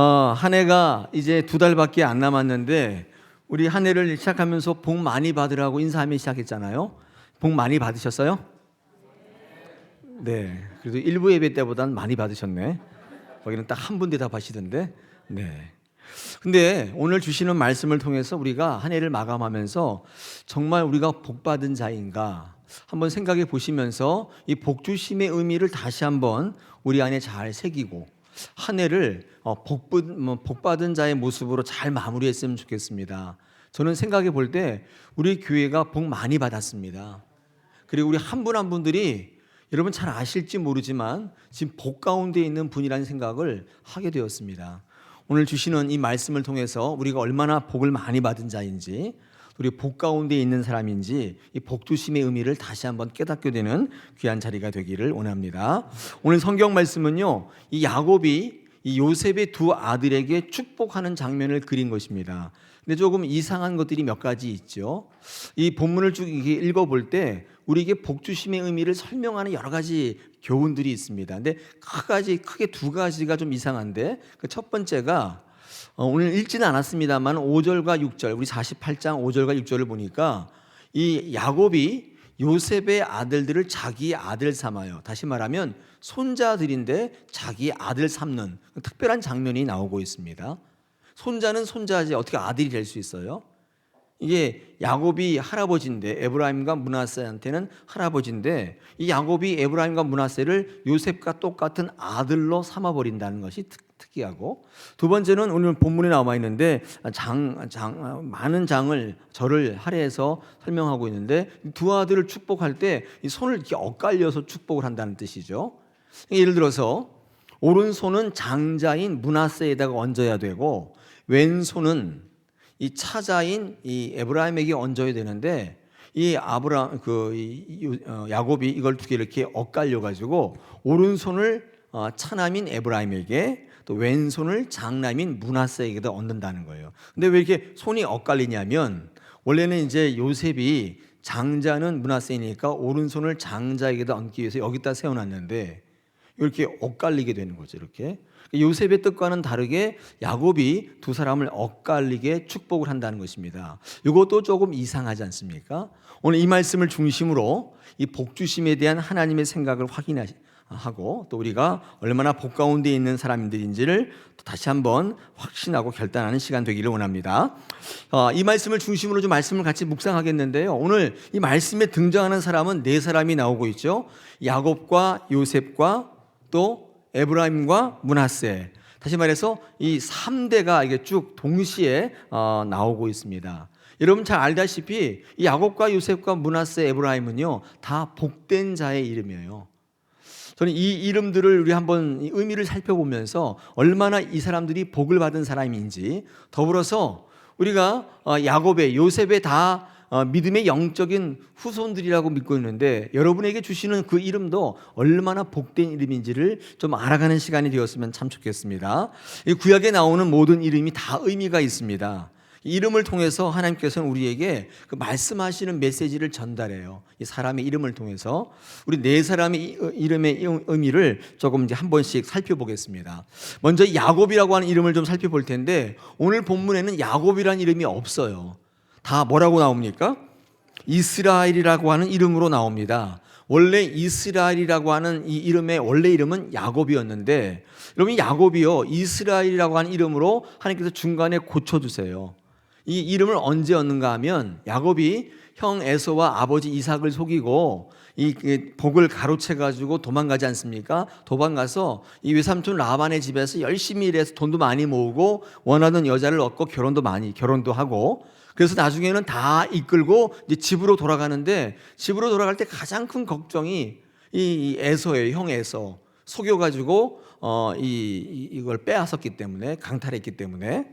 한 해가 이제 2달밖에 안 남았는데 우리 한 해를 시작하면서 복 많이 받으라고 인사하며 시작했잖아요. 복 많이 받으셨어요? 네. 그래도 일부 예배 때보다는 많이 받으셨네. 거기는 딱 한 분 대답하시던데. 네. 근데 오늘 주시는 말씀을 통해서 우리가 한 해를 마감하면서 정말 우리가 복 받은 자인가 한번 생각해 보시면서 이 복 주심의 의미를 다시 한번 우리 안에 잘 새기고 한 해를 복 받은 자의 모습으로 잘 마무리했으면 좋겠습니다. 저는 생각해 볼 때 우리 교회가 복 많이 받았습니다. 그리고 우리 한 분 한 분들이 여러분 잘 아실지 모르지만 지금 복 가운데 있는 분이라는 생각을 하게 되었습니다. 오늘 주시는 이 말씀을 통해서 우리가 얼마나 복을 많이 받은 자인지, 우리 복 가운데 있는 사람인지 이 복주심의 의미를 다시 한번 깨닫게 되는 귀한 자리가 되기를 원합니다. 오늘 성경 말씀은요, 이 야곱이 이 요셉의 두 아들에게 축복하는 장면을 그린 것입니다. 근데 조금 이상한 것들이 몇 가지 있죠. 이 본문을 쭉 읽어볼 때 우리에게 복주심의 의미를 설명하는 여러 가지 교훈들이 있습니다. 근데 크게 두 가지가 좀 이상한데, 그 첫 번째가 오늘 읽지는 않았습니다만 5절과 6절, 우리 48장 5절과 6절을 보니까 이 야곱이 요셉의 아들들을 자기 아들 삼아요. 다시 말하면 손자들인데 자기 아들 삼는 특별한 장면이 나오고 있습니다. 손자는 손자지 어떻게 아들이 될 수 있어요? 이게 야곱이 할아버지인데, 에브라임과 므낫세한테는 할아버지인데, 이 야곱이 에브라임과 므낫세를 요셉과 똑같은 아들로 삼아버린다는 것이 특이하고, 두 번째는 오늘 본문에 나와 있는데 많은 장을 절을 할애해서 설명하고 있는데, 두 아들을 축복할 때 이 손을 이렇게 엇갈려서 축복을 한다는 뜻이죠. 예를 들어서 오른손은 장자인 므낫세에다가 얹어야 되고 왼손은 이 차자인 이 에브라임에게 얹어야 되는데, 이 야곱이 이걸 두 개 이렇게 엇갈려 가지고 오른손을 차남인 에브라임에게, 또 왼손을 장남인 므낫세에게도 얹는다는 거예요. 근데 왜 이렇게 손이 엇갈리냐면, 원래는 이제 요셉이 장자는 므낫세이니까 오른손을 장자에게도 얹기 위해서 여기다 세워놨는데 이렇게 엇갈리게 되는 거죠. 이렇게 요셉의 뜻과는 다르게 야곱이 두 사람을 엇갈리게 축복을 한다는 것입니다. 이것도 조금 이상하지 않습니까? 오늘 이 말씀을 중심으로 이 복주심에 대한 하나님의 생각을 확인하고, 또 우리가 얼마나 복 가운데 있는 사람들인지를 다시 한번 확신하고 결단하는 시간 되기를 원합니다. 이 말씀을 중심으로 좀 말씀을 같이 묵상하겠는데요, 오늘 이 말씀에 등장하는 사람은 네 사람이 나오고 있죠. 야곱과 요셉과 또 에브라임과 므낫세, 다시 말해서 이 3대가 이게 쭉 동시에 나오고 있습니다. 여러분 잘 알다시피 이 야곱과 요셉과 므낫세, 에브라임은요 다 복된 자의 이름이에요. 저는 이 이름들을 우리 한번 의미를 살펴보면서 얼마나 이 사람들이 복을 받은 사람인지, 더불어서 우리가 야곱의, 요셉의 다 믿음의 영적인 후손들이라고 믿고 있는데, 여러분에게 주시는 그 이름도 얼마나 복된 이름인지를 좀 알아가는 시간이 되었으면 참 좋겠습니다. 이 구약에 나오는 모든 이름이 다 의미가 있습니다. 이름을 통해서 하나님께서는 우리에게 그 말씀하시는 메시지를 전달해요. 이 사람의 이름을 통해서 우리 네 사람의 이름의 의미를 조금 이제 한 번씩 살펴보겠습니다. 먼저 야곱이라고 하는 이름을 좀 살펴볼 텐데, 오늘 본문에는 야곱이라는 이름이 없어요. 다 뭐라고 나옵니까? 이스라엘이라고 하는 이름으로 나옵니다. 원래 이스라엘이라고 하는 이 이름의 원래 이름은 야곱이었는데, 여러분 야곱이요 이스라엘이라고 하는 이름으로 하나님께서 중간에 고쳐주세요. 이 이름을 언제 얻는가 하면, 야곱이 형 에서와 아버지 이삭을 속이고 이 복을 가로채 가지고 도망가지 않습니까? 도망가서 이 외삼촌 라반의 집에서 열심히 일해서 돈도 많이 모으고 원하는 여자를 얻고 결혼도 하고, 그래서 나중에는 다 이끌고 이제 집으로 돌아가는데, 집으로 돌아갈 때 가장 큰 걱정이 이 에서예요. 형 에서 속여가지고 이걸 빼앗았기 때문에, 강탈했기 때문에.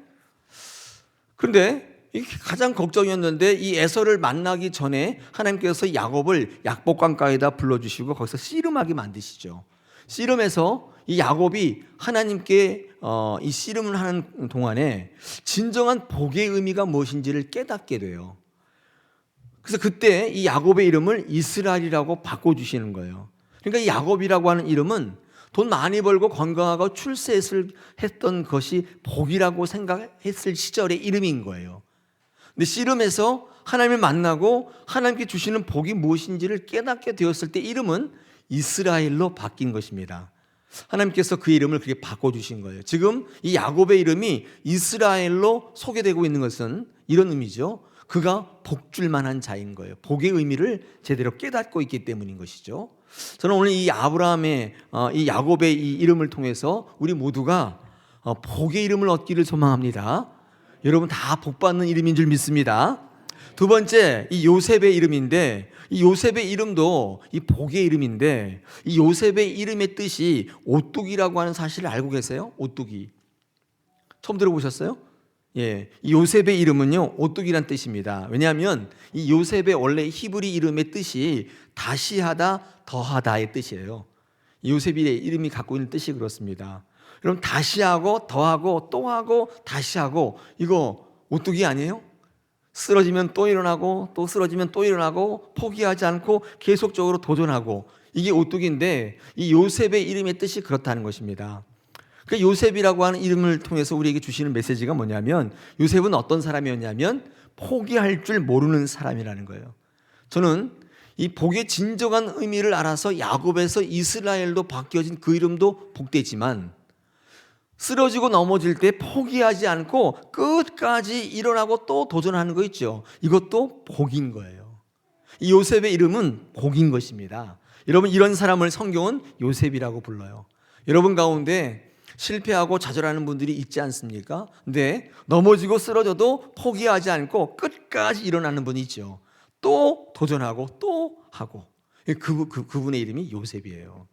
그런데 가장 걱정이었는데, 이 에서를 만나기 전에 하나님께서 야곱을 약복강가에다 불러주시고 거기서 씨름하게 만드시죠. 씨름해서 이 야곱이 하나님께 이 씨름을 하는 동안에 진정한 복의 의미가 무엇인지를 깨닫게 돼요. 그래서 그때 이 야곱의 이름을 이스라엘이라고 바꿔주시는 거예요. 그러니까 이 야곱이라고 하는 이름은 돈 많이 벌고 건강하고 출세했던 것이 복이라고 생각했을 시절의 이름인 거예요. 근데 씨름에서 하나님을 만나고 하나님께 주시는 복이 무엇인지를 깨닫게 되었을 때 이름은 이스라엘로 바뀐 것입니다. 하나님께서 그 이름을 그렇게 바꿔주신 거예요. 지금 이 야곱의 이름이 이스라엘로 소개되고 있는 것은 이런 의미죠. 그가 복줄 만한 자인 거예요. 복의 의미를 제대로 깨닫고 있기 때문인 것이죠. 저는 오늘 이 아브라함의 이 야곱의 이 이름을 통해서 우리 모두가 복의 이름을 얻기를 소망합니다. 여러분 다 복받는 이름인 줄 믿습니다. 두 번째, 이 요셉의 이름인데, 이 요셉의 이름도 이 복의 이름인데, 이 요셉의 이름의 뜻이 오뚜기라고 하는 사실을 알고 계세요? 오뚜기 처음 들어보셨어요? 예, 이 요셉의 이름은요 오뚜기란 뜻입니다. 왜냐하면 이 요셉의 원래 히브리 이름의 뜻이 다시하다, 더하다의 뜻이에요. 이 요셉의 이름이 갖고 있는 뜻이 그렇습니다. 그럼 다시하고 더하고 또 하고 다시 하고, 이거 오뚜기 아니에요? 쓰러지면 또 일어나고 또 쓰러지면 또 일어나고 포기하지 않고 계속적으로 도전하고, 이게 오뚜기인데 이 요셉의 이름의 뜻이 그렇다는 것입니다. 그 요셉이라고 하는 이름을 통해서 우리에게 주시는 메시지가 뭐냐면, 요셉은 어떤 사람이었냐면 포기할 줄 모르는 사람이라는 거예요. 저는 이 복의 진정한 의미를 알아서 야곱에서 이스라엘로 바뀌어진 그 이름도 복되지만, 쓰러지고 넘어질 때 포기하지 않고 끝까지 일어나고 또 도전하는 거 있죠. 이것도 복인 거예요. 이 요셉의 이름은 복인 것입니다. 여러분, 이런 사람을 성경은 요셉이라고 불러요. 여러분 가운데 실패하고 좌절하는 분들이 있지 않습니까? 근데 넘어지고 쓰러져도 포기하지 않고 끝까지 일어나는 분이 있죠. 또 도전하고 또 하고, 그분의 이름이 요셉이에요.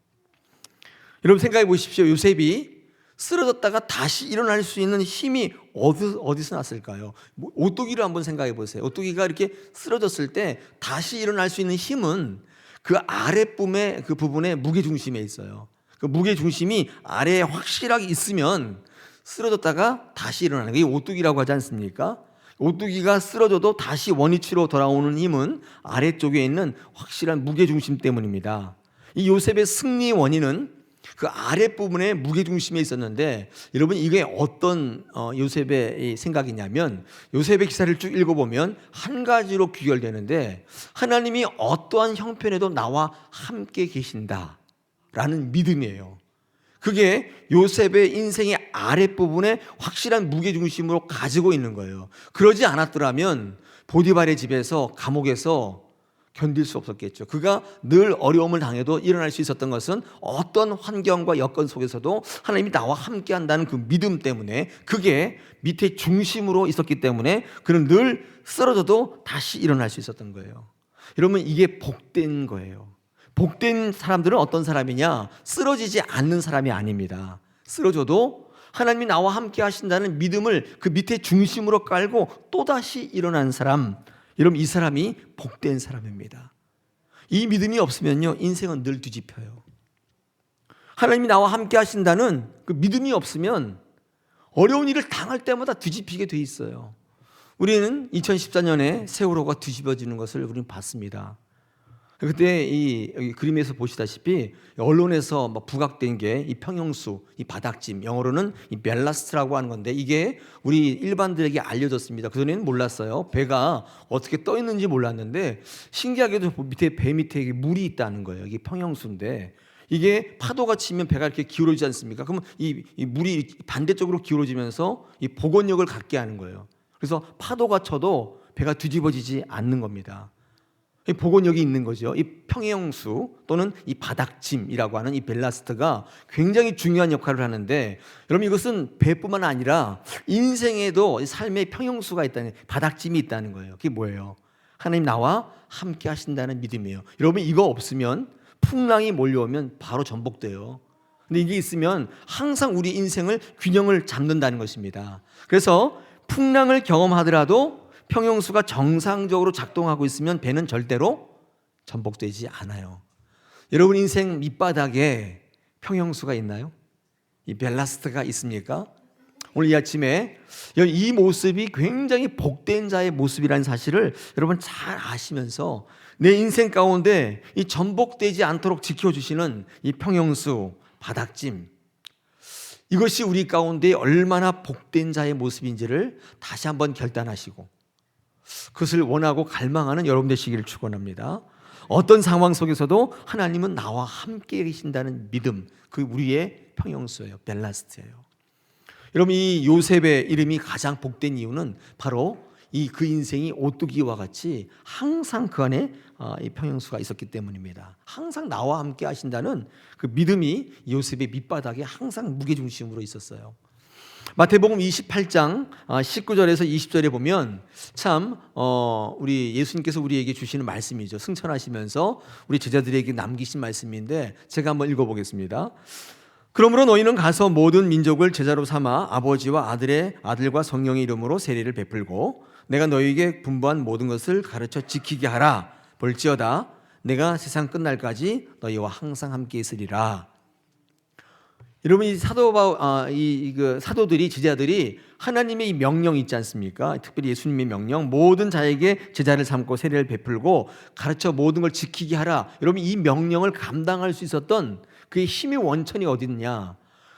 여러분 생각해 보십시오. 요셉이 쓰러졌다가 다시 일어날 수 있는 힘이 어디서 났을까요? 오뚜기를 한번 생각해 보세요. 오뚜기가 이렇게 쓰러졌을 때 다시 일어날 수 있는 힘은 그 아랫부분의 그 부분에 무게중심에 있어요. 그 무게중심이 아래에 확실하게 있으면 쓰러졌다가 다시 일어나는 게 오뚜기라고 하지 않습니까? 오뚜기가 쓰러져도 다시 원위치로 돌아오는 힘은 아래쪽에 있는 확실한 무게중심 때문입니다. 이 요셉의 승리 원인은 그 아랫부분에 무게중심에 있었는데, 여러분 이게 어떤 요셉의 생각이냐면, 요셉의 기사를 쭉 읽어보면 한 가지로 귀결되는데, 하나님이 어떠한 형편에도 나와 함께 계신다라는 믿음이에요. 그게 요셉의 인생의 아랫부분에 확실한 무게중심으로 가지고 있는 거예요. 그러지 않았더라면 보디발의 집에서, 감옥에서 견딜 수 없었겠죠. 그가 늘 어려움을 당해도 일어날 수 있었던 것은 어떤 환경과 여건 속에서도 하나님이 나와 함께 한다는 그 믿음 때문에, 그게 밑에 중심으로 있었기 때문에 그는 늘 쓰러져도 다시 일어날 수 있었던 거예요. 여러분, 이게 복된 거예요. 복된 사람들은 어떤 사람이냐? 쓰러지지 않는 사람이 아닙니다. 쓰러져도 하나님이 나와 함께 하신다는 믿음을 그 밑에 중심으로 깔고 또다시 일어난 사람, 여러분 이 사람이 복된 사람입니다. 이 믿음이 없으면요 인생은 늘 뒤집혀요. 하나님이 나와 함께 하신다는 그 믿음이 없으면 어려운 일을 당할 때마다 뒤집히게 돼 있어요. 우리는 2014년에 세월호가 뒤집어지는 것을 우리는 봤습니다. 그때 이 그림에서 보시다시피 언론에서 부각된 게 이 평형수, 이 바닥짐, 영어로는 이 벨라스트라고 하는 건데, 이게 우리 일반들에게 알려졌습니다. 그전에는 몰랐어요. 배가 어떻게 떠 있는지 몰랐는데, 신기하게도 밑에, 배 밑에 물이 있다는 거예요. 이게 평형수인데, 이게 파도가 치면 배가 이렇게 기울어지지 않습니까? 그러면 이 물이 반대쪽으로 기울어지면서 이 복원력을 갖게 하는 거예요. 그래서 파도가 쳐도 배가 뒤집어지지 않는 겁니다. 복원력이 있는 거죠. 이 평형수 또는 이 바닥짐이라고 하는 이 벨라스트가 굉장히 중요한 역할을 하는데, 여러분 이것은 배뿐만 아니라 인생에도 삶의 평형수가 있다는, 바닥짐이 있다는 거예요. 그게 뭐예요? 하나님 나와 함께 하신다는 믿음이에요. 여러분 이거 없으면 풍랑이 몰려오면 바로 전복돼요. 근데 이게 있으면 항상 우리 인생을 균형을 잡는다는 것입니다. 그래서 풍랑을 경험하더라도 평형수가 정상적으로 작동하고 있으면 배는 절대로 전복되지 않아요. 여러분 인생 밑바닥에 평형수가 있나요? 이 벨라스트가 있습니까? 오늘 이 아침에 이 모습이 굉장히 복된 자의 모습이라는 사실을 여러분 잘 아시면서 내 인생 가운데 이 전복되지 않도록 지켜주시는 이 평형수, 바닥짐, 이것이 우리 가운데 얼마나 복된 자의 모습인지를 다시 한번 결단하시고 그것을 원하고 갈망하는 여러분 되시기를 축원합니다. 어떤 상황 속에서도 하나님은 나와 함께 계신다는 믿음, 그 우리의 평형수예요. 벨라스트예요. 여러분, 이 요셉의 이름이 가장 복된 이유는 바로 그 인생이 오뚜기와 같이 항상 그 안에 이 평형수가 있었기 때문입니다. 항상 나와 함께 하신다는 그 믿음이 요셉의 밑바닥에 항상 무게중심으로 있었어요. 마태복음 28장 19절에서 20절에 보면 참 우리 예수님께서 우리에게 주시는 말씀이죠. 승천하시면서 우리 제자들에게 남기신 말씀인데 제가 한번 읽어보겠습니다. 그러므로 너희는 가서 모든 민족을 제자로 삼아 아버지와 아들과 성령의 이름으로 세례를 베풀고 내가 너희에게 분부한 모든 것을 가르쳐 지키게 하라. 볼지어다 내가 세상 끝날까지 너희와 항상 함께 있으리라. 여러분, 이 사도들이, 제자들이 하나님의 이 명령 있지 않습니까? 특별히 예수님의 명령, 모든 자에게 제자를 삼고 세례를 베풀고 가르쳐 모든 걸 지키게 하라. 여러분, 이 명령을 감당할 수 있었던 그의 힘의 원천이 어디 있느냐?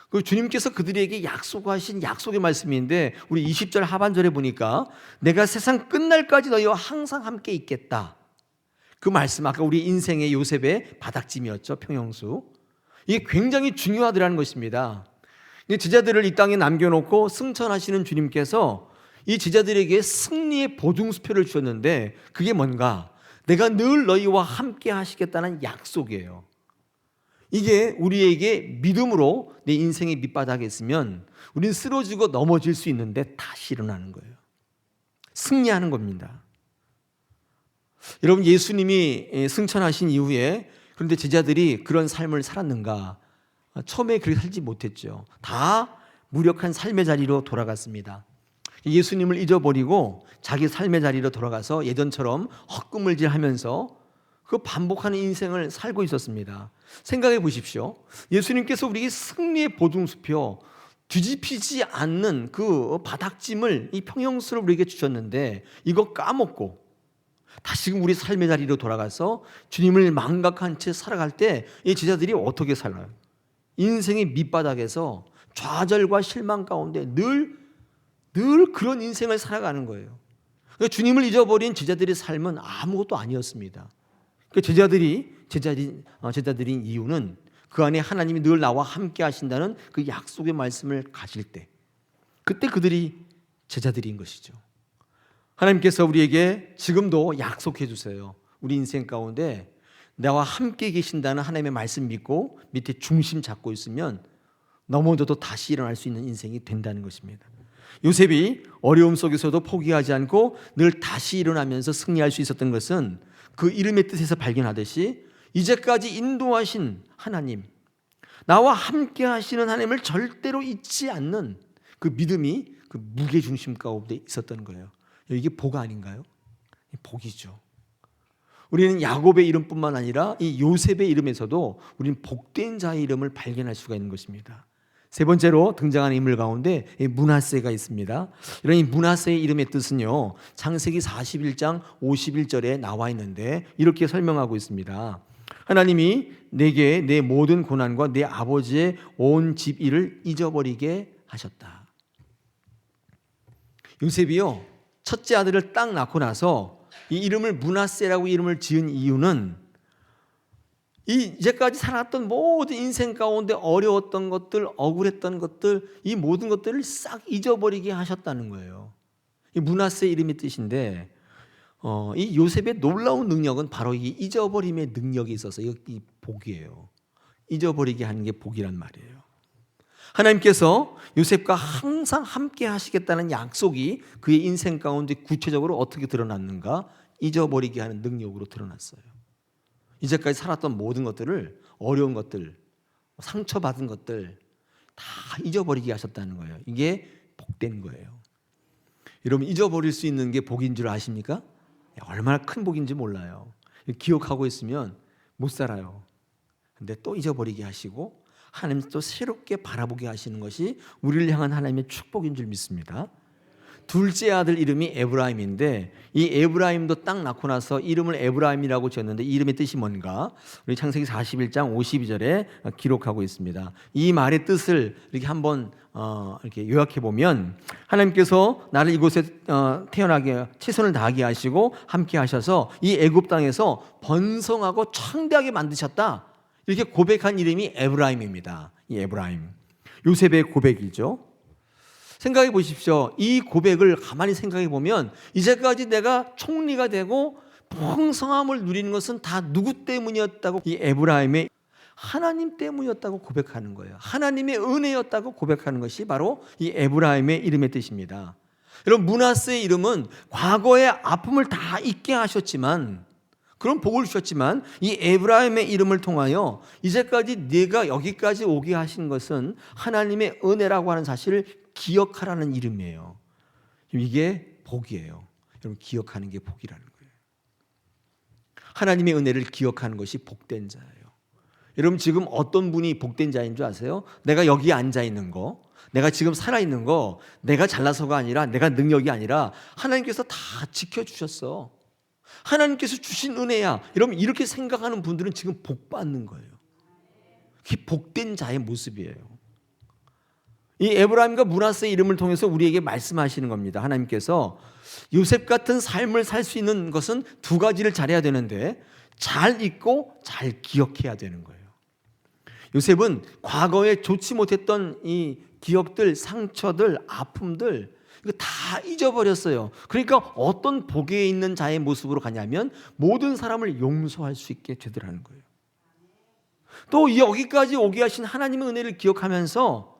그 주님께서 그들에게 약속하신 약속의 말씀인데 우리 20절 하반절에 보니까 내가 세상 끝날까지 너희와 항상 함께 있겠다. 그 말씀, 아까 우리 인생의 요셉의 바닥짐이었죠. 평형수. 이게 굉장히 중요하더라는 것입니다. 제자들을 이 땅에 남겨놓고 승천하시는 주님께서 이 제자들에게 승리의 보증수표를 주셨는데 그게 뭔가? 내가 늘 너희와 함께 하시겠다는 약속이에요. 이게 우리에게 믿음으로 내 인생의 밑바닥에 있으면 우리는 쓰러지고 넘어질 수 있는데 다시 일어나는 거예요. 승리하는 겁니다. 여러분, 예수님이 승천하신 이후에 그런데 제자들이 그런 삶을 살았는가? 처음에 그렇게 살지 못했죠. 다 무력한 삶의 자리로 돌아갔습니다. 예수님을 잊어버리고 자기 삶의 자리로 돌아가서 예전처럼 헛구물질하면서 그 반복하는 인생을 살고 있었습니다. 생각해 보십시오. 예수님께서 우리에게 승리의 보증수표, 뒤집히지 않는 그 바닥짐을, 이 평형수를 우리에게 주셨는데 이거 까먹고 다시금 우리 삶의 자리로 돌아가서 주님을 망각한 채 살아갈 때 이 제자들이 어떻게 살아요? 인생의 밑바닥에서 좌절과 실망 가운데 늘 그런 인생을 살아가는 거예요. 그러니까 주님을 잊어버린 제자들의 삶은 아무것도 아니었습니다. 제자들인 이유는 그 안에 하나님이 늘 나와 함께 하신다는 그 약속의 말씀을 가질 때, 그때 그들이 제자들인 것이죠. 하나님께서 우리에게 지금도 약속해 주세요. 우리 인생 가운데 나와 함께 계신다는 하나님의 말씀 믿고 밑에 중심 잡고 있으면 넘어져도 다시 일어날 수 있는 인생이 된다는 것입니다. 요셉이 어려움 속에서도 포기하지 않고 늘 다시 일어나면서 승리할 수 있었던 것은 그 이름의 뜻에서 발견하듯이 이제까지 인도하신 하나님, 나와 함께 하시는 하나님을 절대로 잊지 않는 그 믿음이 그 무게중심 가운데 있었던 거예요. 이게 복 아닌가요? 복이죠. 우리는 야곱의 이름뿐만 아니라 이 요셉의 이름에서도 우리는 복된 자의 이름을 발견할 수가 있는 것입니다. 세 번째로 등장하는 인물 가운데 므낫세가 있습니다. 이런 이 므낫세의 이름의 뜻은요, 창세기 41장 51절에 나와 있는데 이렇게 설명하고 있습니다. 하나님이 내게 내 모든 고난과 내 아버지의 온 집 일을 잊어버리게 하셨다. 요셉이요, 첫째 아들을 딱 낳고 나서 이 이름을 므낫세라고 이름을 지은 이유는 이제까지 살았던 모든 인생 가운데 어려웠던 것들, 억울했던 것들, 이 모든 것들을 싹 잊어버리게 하셨다는 거예요. 이 므낫세 이름의 뜻인데 이 요셉의 놀라운 능력은 바로 이 잊어버림의 능력이 있어서 이 복이에요. 잊어버리게 하는 게 복이란 말이에요. 하나님께서 요셉과 항상 함께 하시겠다는 약속이 그의 인생 가운데 구체적으로 어떻게 드러났는가? 잊어버리게 하는 능력으로 드러났어요. 이제까지 살았던 모든 것들을, 어려운 것들, 상처받은 것들 다 잊어버리게 하셨다는 거예요. 이게 복된 거예요. 여러분, 잊어버릴 수 있는 게 복인 줄 아십니까? 얼마나 큰 복인지 몰라요. 기억하고 있으면 못 살아요. 근데 또 잊어버리게 하시고 하나님 또 새롭게 바라보게 하시는 것이 우리를 향한 하나님의 축복인 줄 믿습니다. 둘째 아들 이름이 에브라임인데 이 에브라임도 딱 낳고 나서 이름을 에브라임이라고 지었는데 이 이름의 뜻이 뭔가 우리 창세기 41장 52절에 기록하고 있습니다. 이 말의 뜻을 이렇게 한번 이렇게 요약해 보면 하나님께서 나를 이곳에 태어나게 최선을 다하게 하시고 함께 하셔서 이 애굽 땅에서 번성하고 창대하게 만드셨다. 이렇게 고백한 이름이 에브라임입니다. 이 에브라임. 요셉의 고백이죠. 생각해 보십시오. 이 고백을 가만히 생각해 보면 이제까지 내가 총리가 되고 풍성함을 누리는 것은 다 누구 때문이었다고 이 에브라임의 하나님 때문이었다고 고백하는 거예요. 하나님의 은혜였다고 고백하는 것이 바로 이 에브라임의 이름의 뜻입니다. 여러분 므낫세의 이름은 과거의 아픔을 다 잊게 하셨지만 그런 복을 주셨지만 이 에브라임의 이름을 통하여 이제까지 네가 여기까지 오게 하신 것은 하나님의 은혜라고 하는 사실을 기억하라는 이름이에요. 이게 복이에요. 여러분 기억하는 게 복이라는 거예요. 하나님의 은혜를 기억하는 것이 복된 자예요. 여러분 지금 어떤 분이 복된 자인 줄 아세요? 내가 여기 앉아 있는 거, 내가 지금 살아 있는 거, 내가 잘나서가 아니라 내가 능력이 아니라 하나님께서 다 지켜주셨어. 하나님께서 주신 은혜야. 여러분 이렇게 생각하는 분들은 지금 복 받는 거예요. 그게 복된 자의 모습이에요. 이 에브라임과 므낫세의 이름을 통해서 우리에게 말씀하시는 겁니다. 하나님께서 요셉 같은 삶을 살 수 있는 것은 두 가지를 잘해야 되는데 잘 잊고 잘 기억해야 되는 거예요. 요셉은 과거에 좋지 못했던 이 기억들, 상처들, 아픔들 이거 다 잊어버렸어요. 그러니까 어떤 복에 있는 자의 모습으로 가냐면 모든 사람을 용서할 수 있게 되더라는 거예요. 또 여기까지 오게 하신 하나님의 은혜를 기억하면서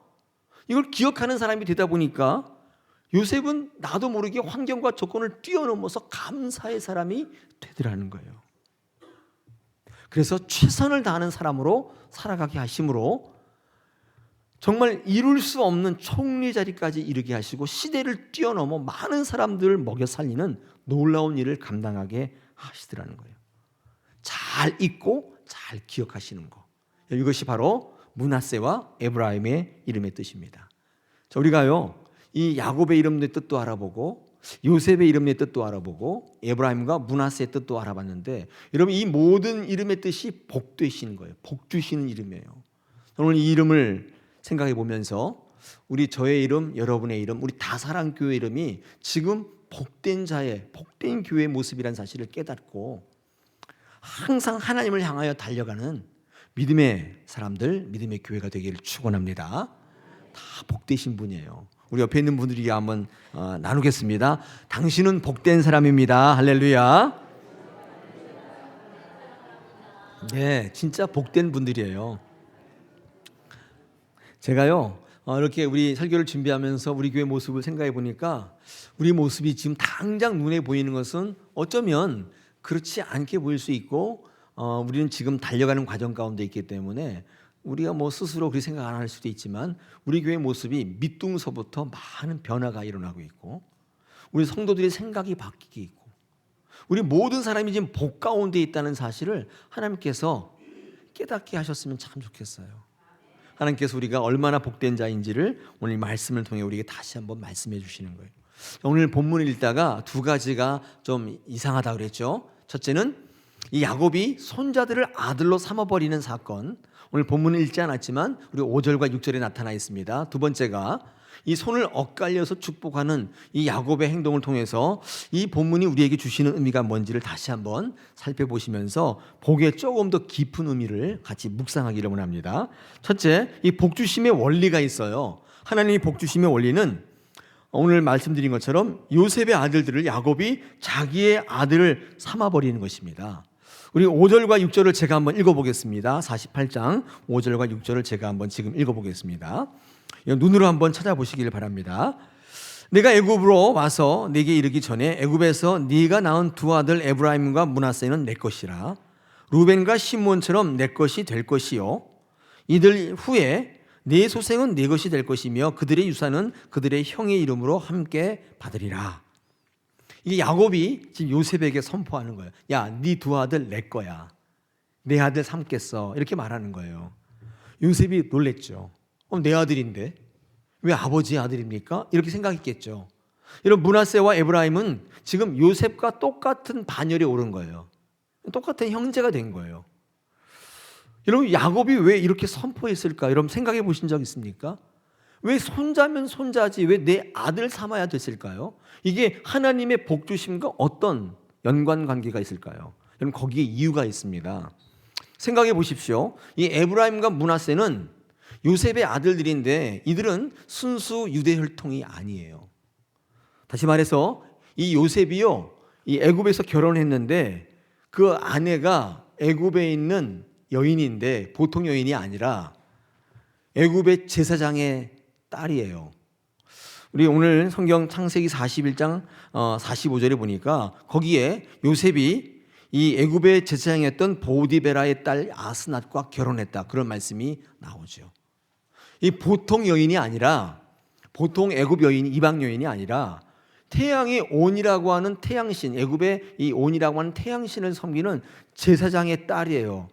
이걸 기억하는 사람이 되다 보니까 요셉은 나도 모르게 환경과 조건을 뛰어넘어서 감사의 사람이 되더라는 거예요. 그래서 최선을 다하는 사람으로 살아가게 하심으로 정말 이룰 수 없는 총리 자리까지 이르게 하시고 시대를 뛰어넘어 많은 사람들을 먹여 살리는 놀라운 일을 감당하게 하시더라는 거예요. 잘 잊고 잘 기억하시는 거. 이것이 바로 므낫세와 에브라임의 이름의 뜻입니다. 자, 우리가요 이 야곱의 이름의 뜻도 알아보고 요셉의 이름의 뜻도 알아보고 에브라임과 므낫세의 뜻도 알아봤는데 여러분 이 모든 이름의 뜻이 복 되시는 거예요. 복 주시는 이름이에요. 오늘 이 이름을 생각해 보면서 저의 이름, 여러분의 이름, 우리 다사랑교회 이름이 지금 복된 자의 복된 교회의 모습이라는 사실을 깨닫고 항상 하나님을 향하여 달려가는 믿음의 사람들, 믿음의 교회가 되기를 축원합니다. 다 복되신 분이에요. 우리 옆에 있는 분들이 한번 나누겠습니다. 당신은 복된 사람입니다. 할렐루야. 네, 진짜 복된 분들이에요. 제가요 이렇게 우리 설교를 준비하면서 우리 교회 모습을 생각해 보니까 우리 모습이 지금 당장 눈에 보이는 것은 어쩌면 그렇지 않게 보일 수 있고 우리는 지금 달려가는 과정 가운데 있기 때문에 우리가 스스로 그렇게 생각 안 할 수도 있지만 우리 교회 모습이 밑둥서부터 많은 변화가 일어나고 있고 우리 성도들의 생각이 바뀌게 있고 우리 모든 사람이 지금 복 가운데 있다는 사실을 하나님께서 깨닫게 하셨으면 참 좋겠어요. 하나님께서 우리가 얼마나 복된 자인지를 오늘 말씀을 통해 우리에게 다시 한번 말씀해 주시는 거예요. 오늘 본문을 읽다가 두 가지가 좀 이상하다 그랬죠. 첫째는 이 야곱이 손자들을 아들로 삼아버리는 사건, 오늘 본문을 읽지 않았지만 우리 5절과 6절에 나타나 있습니다. 두 번째가 이 손을 엇갈려서 축복하는 이 야곱의 행동을 통해서 이 본문이 우리에게 주시는 의미가 뭔지를 다시 한번 살펴보시면서 복에 조금 더 깊은 의미를 같이 묵상하기를 원합니다. 첫째, 이 복주심의 원리가 있어요. 하나님이 복주심의 원리는 오늘 말씀드린 것처럼 요셉의 아들들을 야곱이 자기의 아들을 삼아버리는 것입니다. 우리 5절과 6절을 제가 한번 읽어보겠습니다. 48장 5절과 6절을 제가 한번 지금 읽어보겠습니다. 눈으로 한번 찾아보시길 바랍니다. 내가 애굽으로 와서 네게 이르기 전에 애굽에서 네가 낳은 두 아들 에브라임과 므낫세는 내 것이라. 루벤과 시므온처럼 내 것이 될 것이요 이들 후에 네 소생은 네 것이 될 것이며 그들의 유산은 그들의 형의 이름으로 함께 받으리라. 이게 야곱이 지금 요셉에게 선포하는 거예요. 야, 네 두 아들 내 거야. 내 아들 삼겠어. 이렇게 말하는 거예요. 요셉이 놀랬죠. 내 아들인데 왜 아버지의 아들입니까? 이렇게 생각했겠죠. 이런 므낫세와 에브라임은 지금 요셉과 똑같은 반열에 오른 거예요. 똑같은 형제가 된 거예요. 여러분, 야곱이 왜 이렇게 선포했을까? 여러분 생각해 보신 적 있습니까? 왜 손자면 손자지 왜 내 아들 삼아야 됐을까요? 이게 하나님의 복 주심과 어떤 연관 관계가 있을까요? 여러분, 거기에 이유가 있습니다. 생각해 보십시오. 이 에브라임과 므낫세는 요셉의 아들들인데 이들은 순수 유대 혈통이 아니에요. 다시 말해서 이 요셉이요, 이 애굽에서 결혼했는데 그 아내가 애굽에 있는 여인인데 보통 여인이 아니라 애굽의 제사장의 딸이에요. 우리 오늘 성경 창세기 41장 45절에 보니까 거기에 요셉이 이 애굽의 제사장이었던 보디베라의 딸 아스낫과 결혼했다, 그런 말씀이 나오죠. 이 보통 여인이 아니라, 보통 애굽 여인, 이방 여인이 아니라 태양의 온이라고 하는 태양신, 애굽의 이 온이라고 하는 태양신을 섬기는 제사장의 딸이에요.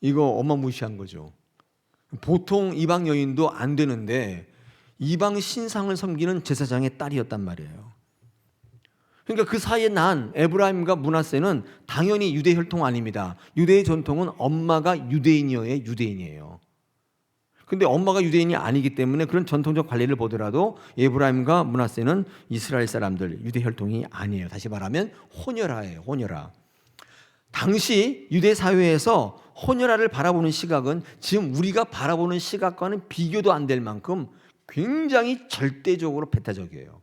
이거 어마무시한 거죠. 보통 이방 여인도 안 되는데 이방 신상을 섬기는 제사장의 딸이었단 말이에요. 그러니까 그 사이에 난 에브라임과 므낫세는 당연히 유대 혈통 아닙니다. 유대의 전통은 엄마가 유대인이어야 유대인이에요. 근데 엄마가 유대인이 아니기 때문에 그런 전통적 관례를 보더라도 에브라임과 므낫세는 이스라엘 사람들, 유대 혈통이 아니에요. 다시 말하면 혼혈아예요. 혼혈아. 당시 유대 사회에서 혼혈아를 바라보는 시각은 지금 우리가 바라보는 시각과는 비교도 안 될 만큼 굉장히 절대적으로 배타적이에요.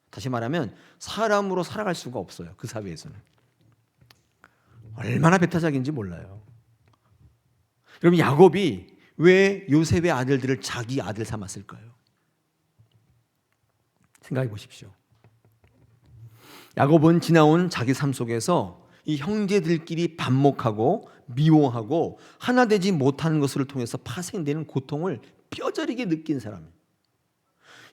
다시 말하면 사람으로 살아갈 수가 없어요. 그 사회에서는. 얼마나 배타적인지 몰라요. 여러분, 야곱이 왜 요셉의 아들들을 자기 아들 삼았을까요? 생각해 보십시오. 야곱은 지나온 자기 삶 속에서 이 형제들끼리 반목하고 미워하고 하나 되지 못하는 것을 통해서 파생되는 고통을 뼈저리게 느낀 사람이에요.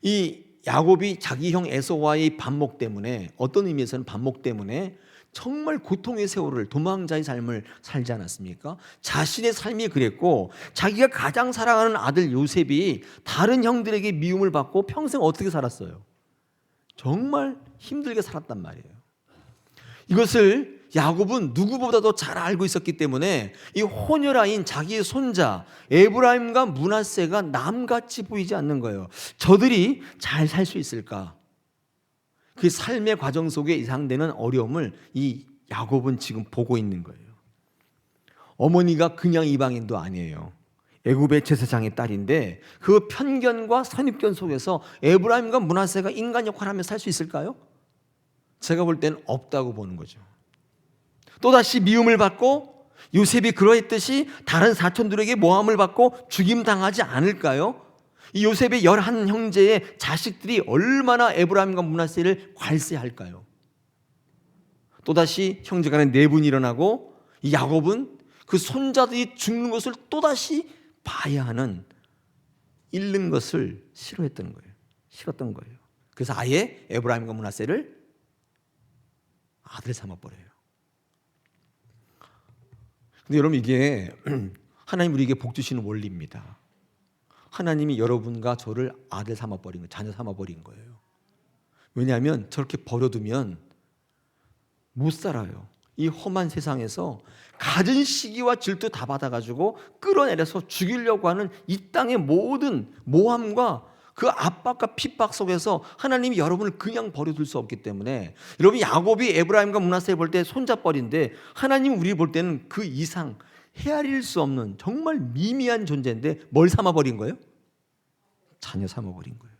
이 야곱이 자기 형 에서와의 반목 때문에, 어떤 의미에서는 반목 때문에 정말 고통의 세월을, 도망자의 삶을 살지 않았습니까? 자신의 삶이 그랬고 자기가 가장 사랑하는 아들 요셉이 다른 형들에게 미움을 받고 평생 어떻게 살았어요? 정말 힘들게 살았단 말이에요. 이것을 야곱은 누구보다도 잘 알고 있었기 때문에 이 혼혈아인 자기의 손자 에브라임과 므낫세가 남같이 보이지 않는 거예요. 저들이 잘 살 수 있을까? 그 삶의 과정 속에 예상되는 어려움을 이 야곱은 지금 보고 있는 거예요. 어머니가 그냥 이방인도 아니에요. 애굽의 제사장의 딸인데 그 편견과 선입견 속에서 에브라임과 므낫세가 인간 역할을 하며 살 수 있을까요? 제가 볼 때는 없다고 보는 거죠. 또다시 미움을 받고 요셉이 그러했듯이 다른 사촌들에게 모함을 받고 죽임당하지 않을까요? 이 요셉의 11 형제의 자식들이 얼마나 에브라임과 므낫세를 관세할까요? 또다시 형제간의 내분이 일어나고 이 야곱은 그 손자들이 죽는 것을 또다시 봐야 하는, 잃는 것을 싫어했던 거예요. 싫었던 거예요. 그래서 아예 에브라임과 므낫세를 아들 삼아버려요. 근데 여러분, 이게 하나님 우리에게 복 주시는 원리입니다. 하나님이 여러분과 저를 아들 삼아버린 거예요. 자녀 삼아버린 거예요. 왜냐하면 저렇게 버려두면 못 살아요. 이 험한 세상에서 가진 시기와 질투 다 받아가지고 끌어내려서 죽이려고 하는 이 땅의 모든 모함과 그 압박과 핍박 속에서 하나님이 여러분을 그냥 버려둘 수 없기 때문에, 여러분, 야곱이 에브라임과 므낫세를 볼 때 손자뻘인데 하나님 우리 볼 때는 그 이상 헤아릴 수 없는 정말 미미한 존재인데 뭘 삼아버린 거예요? 자녀 삼아버린 거예요.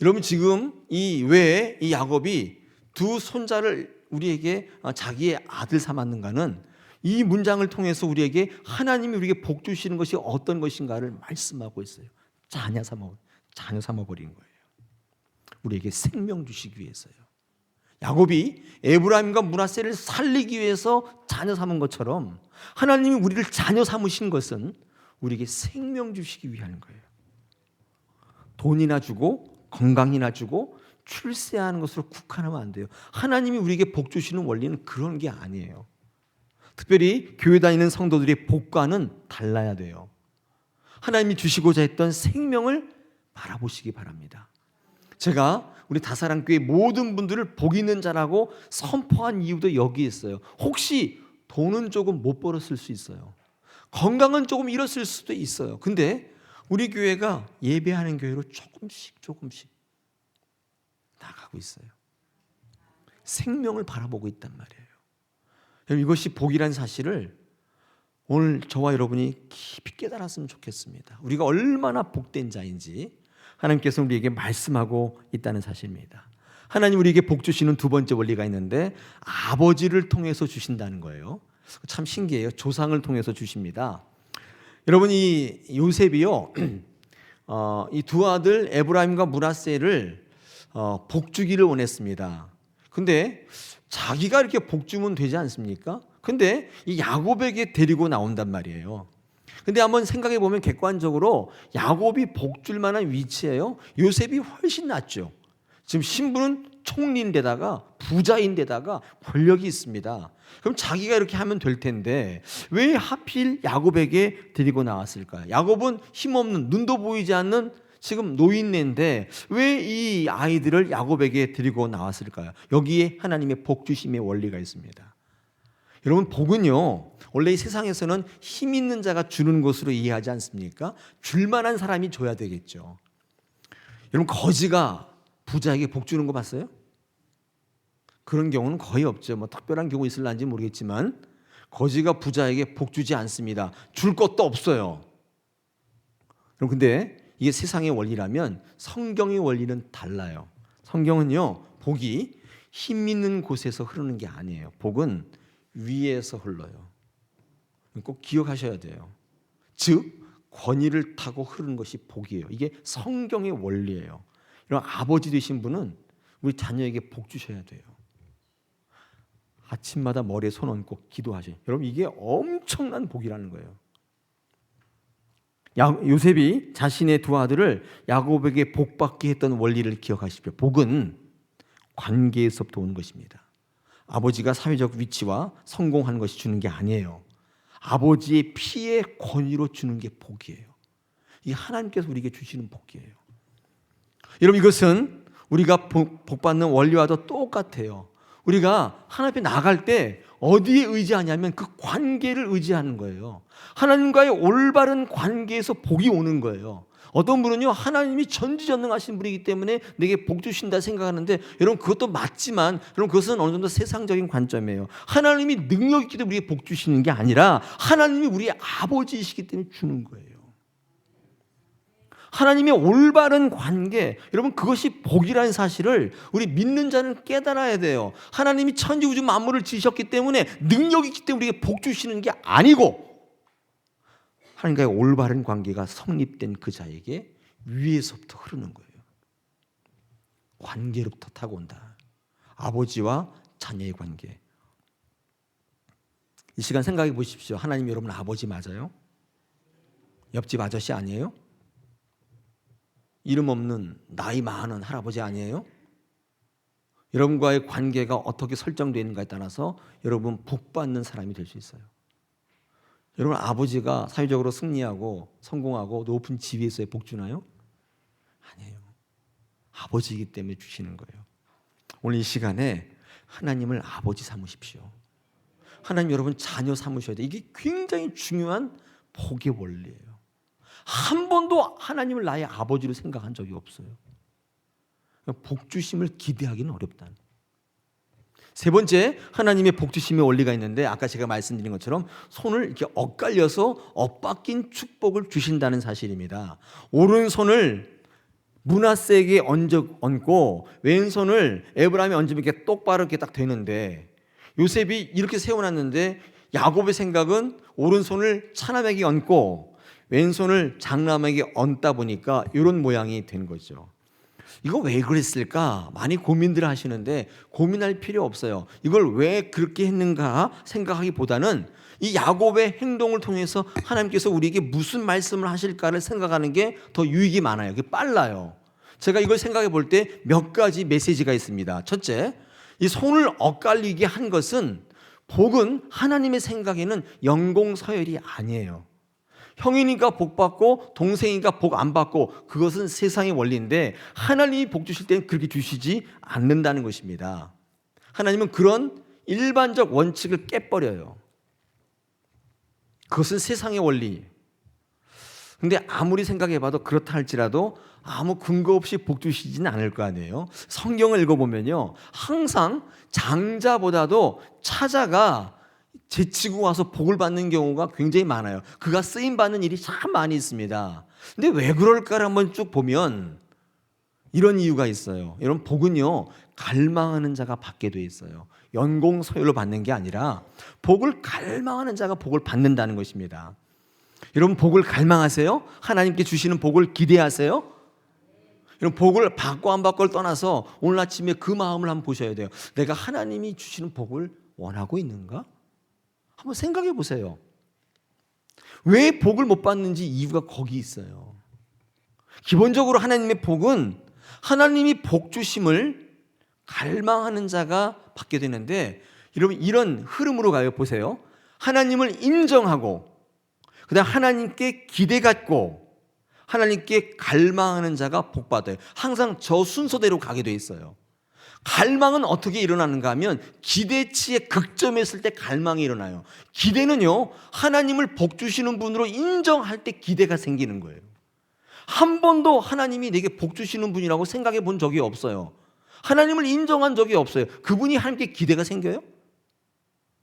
여러분, 지금 이 왜 이 야곱이 두 손자를 우리에게 자기의 아들 삼았는가는 이 문장을 통해서 우리에게 하나님이 우리에게 복 주시는 것이 어떤 것인가를 말씀하고 있어요. 자녀 삼아버린 거예요. 우리에게 생명 주시기 위해서요. 야곱이 에브라임과 므낫세를 살리기 위해서 자녀 삼은 것처럼 하나님이 우리를 자녀 삼으신 것은 우리에게 생명 주시기 위한 거예요. 돈이나 주고 건강이나 주고 출세하는 것으로 국한하면 안 돼요. 하나님이 우리에게 복 주시는 원리는 그런 게 아니에요. 특별히 교회 다니는 성도들의 복과는 달라야 돼요. 하나님이 주시고자 했던 생명을 바라보시기 바랍니다. 제가 우리 다사랑교회 모든 분들을 복 있는 자라고 선포한 이유도 여기 있어요. 혹시 돈은 조금 못 벌었을 수 있어요. 건강은 조금 잃었을 수도 있어요. 근데 우리 교회가 예배하는 교회로 조금씩 나가고 있어요. 생명을 바라보고 있단 말이에요. 이것이 복이라는 사실을 오늘 저와 여러분이 깊이 깨달았으면 좋겠습니다. 우리가 얼마나 복된 자인지 하나님께서 우리에게 말씀하고 있다는 사실입니다. 하나님 우리에게 복 주시는 두 번째 원리가 있는데 아버지를 통해서 주신다는 거예요. 참 신기해요. 조상을 통해서 주십니다. 여러분 이 요셉이요, 이 두 아들 에브라임과 므낫세를 복 주기를 원했습니다. 근데 자기가 이렇게 복 주면 되지 않습니까? 근데 이 야곱에게 데리고 나온단 말이에요. 근데 한번 생각해 보면 객관적으로 야곱이 복 줄 만한 위치예요. 요셉이 훨씬 낫죠. 지금 신분은 총리인데다가 부자인데다가 권력이 있습니다. 그럼 자기가 이렇게 하면 될 텐데 왜 하필 야곱에게 데리고 나왔을까요? 야곱은 힘없는, 눈도 보이지 않는 지금 노인네인데 왜 이 아이들을 야곱에게 데리고 나왔을까요? 여기에 하나님의 복 주심의 원리가 있습니다. 여러분 복은요, 원래 이 세상에서는 힘 있는 자가 주는 것으로 이해하지 않습니까? 줄 만한 사람이 줘야 되겠죠. 여러분 거지가 부자에게 복 주는 거 봤어요? 그런 경우는 거의 없죠. 뭐 특별한 경우 있을런지 모르겠지만 거지가 부자에게 복 주지 않습니다. 줄 것도 없어요. 여러분 근데 이게 세상의 원리라면 성경의 원리는 달라요. 성경은요, 복이 힘 있는 곳에서 흐르는 게 아니에요. 복은 위에서 흘러요. 꼭 기억하셔야 돼요. 즉 권위를 타고 흐르는 것이 복이에요. 이게 성경의 원리예요. 이런 아버지 되신 분은 우리 자녀에게 복 주셔야 돼요. 아침마다 머리에 손 얹고 기도하셔요. 여러분 이게 엄청난 복이라는 거예요. 요셉이 자신의 두 아들을 야곱에게 복받게 했던 원리를 기억하십시오. 복은 관계에서부터 오는 것입니다. 아버지가 사회적 위치와 성공하는 것이 주는 게 아니에요. 아버지의 피의 권위로 주는 게 복이에요. 이게 하나님께서 우리에게 주시는 복이에요. 여러분 이것은 우리가 복받는 원리와도 똑같아요. 우리가 하나님 앞에 나갈 때 어디에 의지하냐면 그 관계를 의지하는 거예요. 하나님과의 올바른 관계에서 복이 오는 거예요. 어떤 분은요, 하나님이 전지전능하신 분이기 때문에 내게 복 주신다 생각하는데 여러분 그것도 맞지만 여러분 그것은 어느 정도 세상적인 관점이에요. 하나님이 능력이 있기 때문에 우리에게 복 주시는 게 아니라 하나님이 우리의 아버지이시기 때문에 주는 거예요. 하나님의 올바른 관계, 여러분 그것이 복이라는 사실을 우리 믿는 자는 깨달아야 돼요. 하나님이 천지 우주 만물을 지으셨기 때문에 능력이 있기 때문에 우리에게 복 주시는 게 아니고 하나님과의 올바른 관계가 성립된 그 자에게 위에서부터 흐르는 거예요. 관계로부터 타고 온다. 아버지와 자녀의 관계. 이 시간 생각해 보십시오. 하나님 여러분 아버지 맞아요? 옆집 아저씨 아니에요? 이름 없는 나이 많은 할아버지 아니에요? 여러분과의 관계가 어떻게 설정되어 있는가에 따라서 여러분 복받는 사람이 될 수 있어요. 여러분 아버지가 사회적으로 승리하고 성공하고 높은 지위에 있어야 복 주나요? 아니에요. 아버지이기 때문에 주시는 거예요. 오늘 이 시간에 하나님을 아버지 삼으십시오. 하나님 여러분 자녀 삼으셔야 돼요. 이게 굉장히 중요한 복의 원리예요. 한 번도 하나님을 나의 아버지로 생각한 적이 없어요. 복 주심을 기대하기는 어렵다. 세 번째, 하나님의 복 주심의 원리가 있는데 아까 제가 말씀드린 것처럼 손을 이렇게 엇갈려서 엇바뀐 축복을 주신다는 사실입니다. 오른손을 므낫세에게 얹고 왼손을 에브라임에 얹으면 이렇게 똑바로 이렇게 딱 되는데 요셉이 이렇게 세워놨는데 야곱의 생각은 오른손을 차남에게 얹고 왼손을 장남에게 얹다 보니까 이런 모양이 된 거죠. 이거 왜 그랬을까? 많이 고민들 하시는데 고민할 필요 없어요. 이걸 왜 그렇게 했는가 생각하기보다는 이 야곱의 행동을 통해서 하나님께서 우리에게 무슨 말씀을 하실까를 생각하는 게 더 유익이 많아요. 그게 빨라요. 제가 이걸 생각해 볼 때 몇 가지 메시지가 있습니다. 첫째, 이 손을 엇갈리게 한 것은 복은 하나님의 생각에는 연공서열이 아니에요. 형이니까 복 받고 동생이니까 복 안 받고, 그것은 세상의 원리인데 하나님이 복 주실 때는 그렇게 주시지 않는다는 것입니다. 하나님은 그런 일반적 원칙을 깨버려요. 그것은 세상의 원리. 근데 아무리 생각해봐도 그렇다 할지라도 아무 근거 없이 복 주시지는 않을 거 아니에요. 성경을 읽어보면요, 항상 장자보다도 차자가 제치고 와서 복을 받는 경우가 굉장히 많아요. 그가 쓰임받는 일이 참 많이 있습니다. 근데 왜 그럴까를 한번 쭉 보면 이런 이유가 있어요. 여러분, 복은요, 갈망하는 자가 받게 돼 있어요. 연공서열로 받는 게 아니라 복을 갈망하는 자가 복을 받는다는 것입니다. 여러분, 복을 갈망하세요? 하나님께 주시는 복을 기대하세요? 여러분, 복을 받고 안 받고를 떠나서 오늘 아침에 그 마음을 한번 보셔야 돼요. 내가 하나님이 주시는 복을 원하고 있는가? 한번 생각해 보세요. 왜 복을 못 받는지 이유가 거기 있어요. 기본적으로 하나님의 복은 하나님이 복 주심을 갈망하는 자가 받게 되는데, 여러분, 이런 흐름으로 가요. 보세요. 하나님을 인정하고, 그다음 하나님께 기대 갖고 하나님께 갈망하는 자가 복 받아요. 항상 저 순서대로 가게 돼 있어요. 갈망은 어떻게 일어나는가 하면 기대치의 극점에 있을 때 갈망이 일어나요. 기대는요, 하나님을 복 주시는 분으로 인정할 때 기대가 생기는 거예요. 한 번도 하나님이 내게 복 주시는 분이라고 생각해 본 적이 없어요. 하나님을 인정한 적이 없어요. 그분이 하나님께 기대가 생겨요?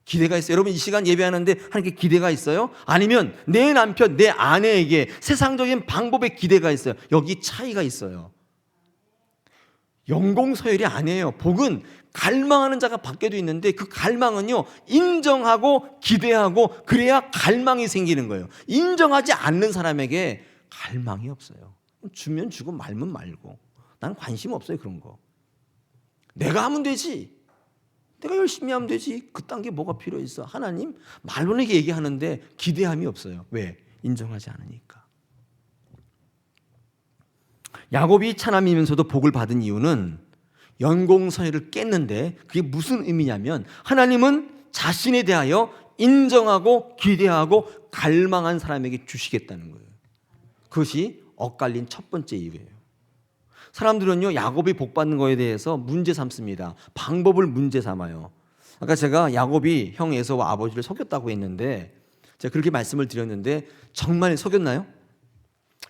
기대가 있어요. 여러분, 이 시간 예배하는데 하나님께 기대가 있어요? 아니면 내 남편, 내 아내에게 세상적인 방법에 기대가 있어요? 여기 차이가 있어요. 연공서열이 아니에요. 복은 갈망하는 자가 받게 돼 있는데, 그 갈망은요, 인정하고 기대하고 그래야 갈망이 생기는 거예요. 인정하지 않는 사람에게 갈망이 없어요. 주면 주고 말면 말고, 나는 관심 없어요. 그런 거 내가 하면 되지, 내가 열심히 하면 되지, 그딴 게 뭐가 필요 있어. 하나님 말로는 얘기하는데 기대함이 없어요. 왜? 인정하지 않으니까. 야곱이 차남이면서도 복을 받은 이유는 연공서열을 깼는데, 그게 무슨 의미냐면 하나님은 자신에 대하여 인정하고 기대하고 갈망한 사람에게 주시겠다는 거예요. 그것이 엇갈린 첫 번째 이유예요. 사람들은요, 야곱이 복 받는 거에 대해서 문제 삼습니다. 방법을 문제 삼아요. 아까 제가 야곱이 형 에서와 아버지를 속였다고 했는데, 제가 그렇게 말씀을 드렸는데 정말 속였나요?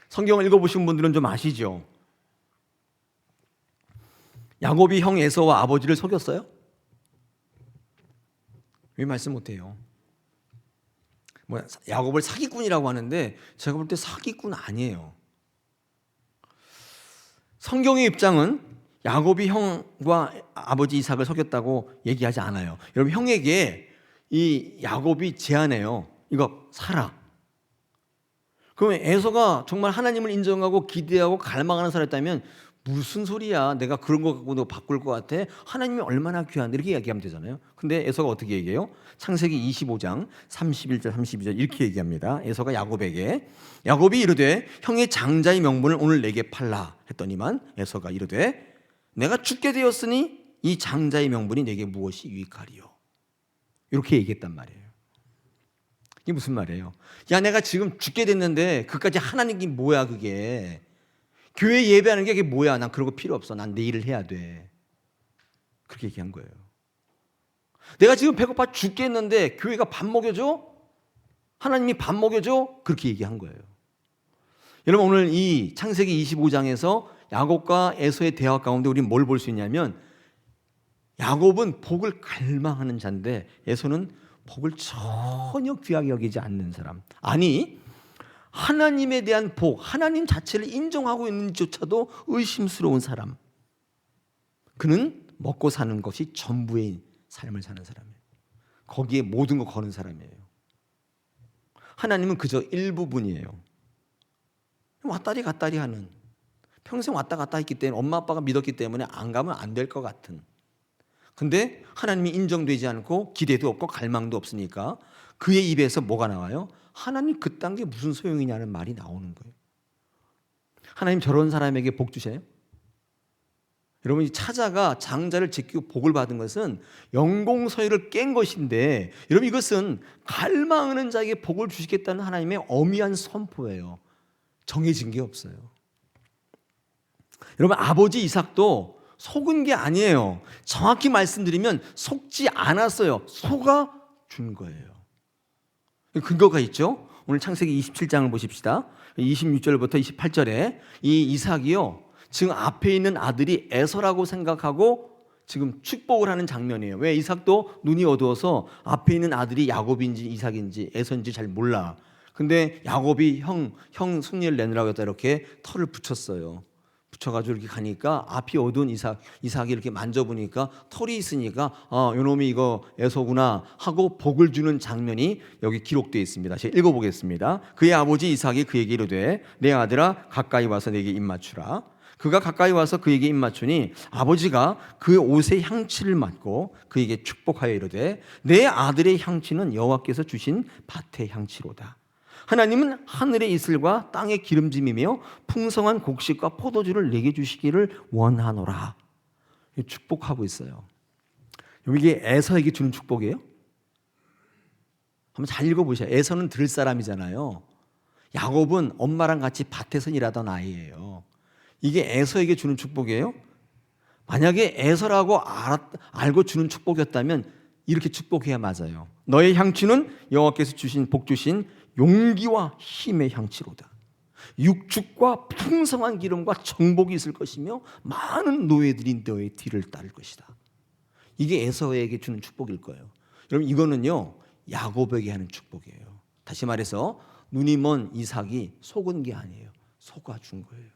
성경을 읽어보신 분들은 좀 아시죠? 야곱이 형 에서와 아버지를 속였어요? 왜 말씀 못해요? 야곱을 사기꾼이라고 하는데 제가 볼 때 사기꾼 아니에요. 성경의 입장은 야곱이 형과 아버지 이삭을 속였다고 얘기하지 않아요. 여러분, 형에게 이 야곱이 제안해요. 이거 사라. 그러면 에서가 정말 하나님을 인정하고 기대하고 갈망하는 사람이었다면, 무슨 소리야, 내가 그런 거 갖고 너 바꿀 것 같아? 하나님이 얼마나 귀한데, 이렇게 얘기하면 되잖아요. 근데 에서가 어떻게 얘기해요? 창세기 25장 31절 32절 이렇게 얘기합니다. 에서가 야곱에게, 야곱이 이르되 형의 장자의 명분을 오늘 내게 팔라 했더니만, 에서가 이르되 내가 죽게 되었으니 이 장자의 명분이 내게 무엇이 유익하리요? 이렇게 얘기했단 말이에요. 이게 무슨 말이에요? 야, 내가 지금 죽게 됐는데 그까지 하나님이 뭐야, 그게 교회 예배하는 게 그게 뭐야, 난 그런 거 필요 없어, 난 내 일을 해야 돼, 그렇게 얘기한 거예요. 내가 지금 배고파 죽겠는데 교회가 밥 먹여줘? 하나님이 밥 먹여줘? 그렇게 얘기한 거예요. 여러분, 오늘 이 창세기 25장에서 야곱과 에서의 대화 가운데 우리는 뭘 볼 수 있냐면, 야곱은 복을 갈망하는 자인데 에서는 복을 전혀 귀하게 여기지 않는 사람. 아니, 하나님에 대한 복, 하나님 자체를 인정하고 있는지조차도 의심스러운 사람. 그는 먹고 사는 것이 전부의 삶을 사는 사람이에요. 거기에 모든 거 거는 사람이에요. 하나님은 그저 일부분이에요. 왔다리 갔다리 하는, 평생 왔다 갔다 했기 때문에, 엄마 아빠가 믿었기 때문에 안 가면 안 될 것 같은. 근데 하나님이 인정되지 않고 기대도 없고 갈망도 없으니까 그의 입에서 뭐가 나와요? 하나님 그딴 게 무슨 소용이냐는 말이 나오는 거예요. 하나님 저런 사람에게 복 주세요? 여러분, 이 차자가 장자를 제끼고 복을 받은 것은 영공서열을 깬 것인데, 여러분 이것은 갈망하는 자에게 복을 주시겠다는 하나님의 엄미한 선포예요. 정해진 게 없어요. 여러분, 아버지 이삭도 속은 게 아니에요. 정확히 말씀드리면 속지 않았어요. 속아 준 거예요. 근거가 있죠. 오늘 창세기 27장을 보십시다. 26절부터 28절에 이 이삭이요, 지금 앞에 있는 아들이 에서라고 생각하고 지금 축복을 하는 장면이에요. 왜? 이삭도 눈이 어두워서 앞에 있는 아들이 야곱인지 이삭인지 에서인지 잘 몰라. 근데 야곱이 형 승리를 내느라고 했다 이렇게 털을 붙였어요. 붙여가지고 이렇게 가니까 앞이 어두운 이삭이 이렇게 만져보니까 털이 있으니까 요놈이 이거 에서구나 하고 복을 주는 장면이 여기 기록되어 있습니다. 제가 읽어보겠습니다. 그의 아버지 이삭이 그에게 이르되 내 아들아 가까이 와서 내게 입 맞추라. 그가 가까이 와서 그에게 입 맞추니 아버지가 그 옷의 향취를 맡고 그에게 축복하여 이르되 내 아들의 향취는 여호와께서 주신 밭의 향취로다. 하나님은 하늘의 이슬과 땅의 기름짐이며 풍성한 곡식과 포도주를 내게 주시기를 원하노라. 축복하고 있어요. 이게 에서에게 주는 축복이에요? 한번 잘 읽어보세요. 에서는 들을 사람이잖아요. 야곱은 엄마랑 같이 밭에서 일하던 아이예요. 이게 에서에게 주는 축복이에요? 만약에 에서라고 알고 주는 축복이었다면 이렇게 축복해야 맞아요. 너의 향취는 여호와께서 주신 복 주신 용기와 힘의 향취로다. 육축과 풍성한 기름과 정복이 있을 것이며 많은 노예들이 너의 뒤를 따를 것이다. 이게 에서에게 주는 축복일 거예요. 여러분, 이거는요 야곱에게 하는 축복이에요. 다시 말해서 눈이 먼 이삭이 속은 게 아니에요. 속아준 거예요.